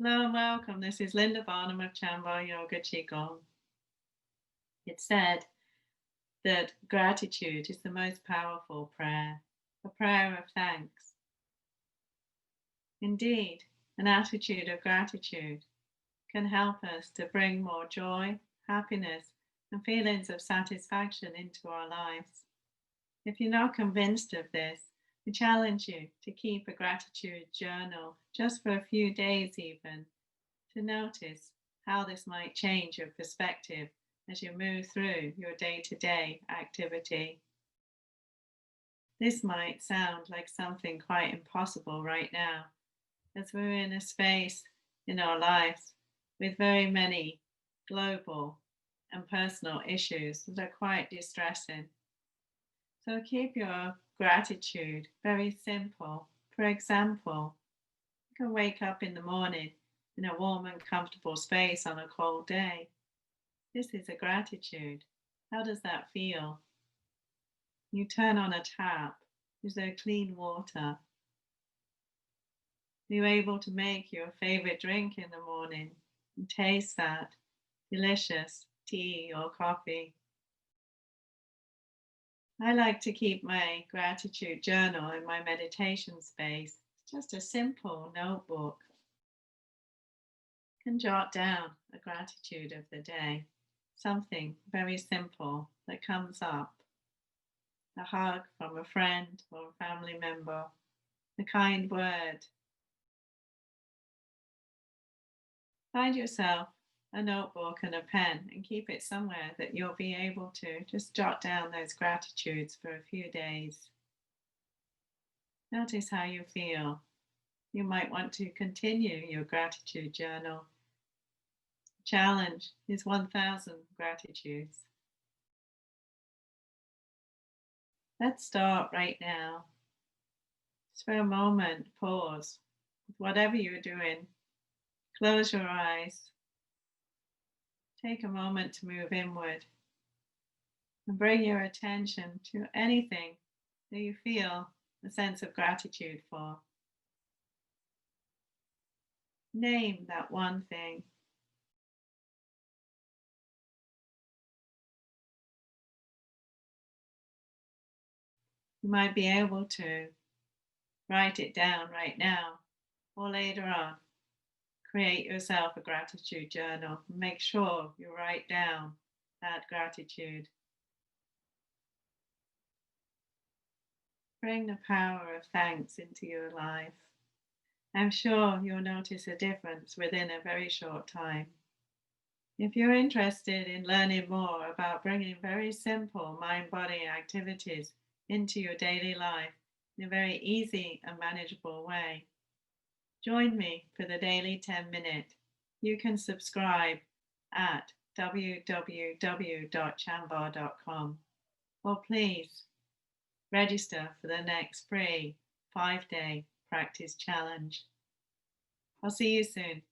Hello and welcome. This is Linda Varnam of Chanvar Yoga Qigong. It's said that gratitude is the most powerful prayer, a prayer of thanks. Indeed, an attitude of gratitude can help us to bring more joy, happiness, and feelings of satisfaction into our lives. If you're not convinced of this, I challenge you to keep a gratitude journal just for a few days, even to notice how this might change your perspective as you move through your day to day activity. This might sound like something quite impossible right now, as we're in a space in our lives with very many global and personal issues that are quite distressing. So keep your gratitude very simple. For example, you can wake up in the morning in a warm and comfortable space on a cold day. This is a gratitude. How does that feel? You turn on a tap. Is there clean water? Are you able to make your favorite drink in the morning and taste that delicious tea or coffee? I like to keep my gratitude journal in my meditation space. It's just a simple notebook. You can jot down a gratitude of the day, something very simple that comes up, a hug from a friend or a family member, a kind word. Find yourself a notebook and a pen and keep it somewhere that you'll be able to just jot down those gratitudes for a few days. Notice how you feel. You might want to continue your gratitude journal. The challenge is 1,000 gratitudes. Let's start right now. Just for a moment, pause with whatever you're doing. Close your eyes. Take a moment to move inward and bring your attention to anything that you feel a sense of gratitude for. Name that one thing. You might be able to write it down right now or later on. Create yourself a gratitude journal. Make sure you write down that gratitude. Bring the power of thanks into your life. I'm sure you'll notice a difference within a very short time. If you're interested in learning more about bringing very simple mind-body activities into your daily life in a very easy and manageable way, join me for the daily 10-minute. You can subscribe at www.chanvar.com, or please register for the next free 5-day practice challenge. I'll see you soon.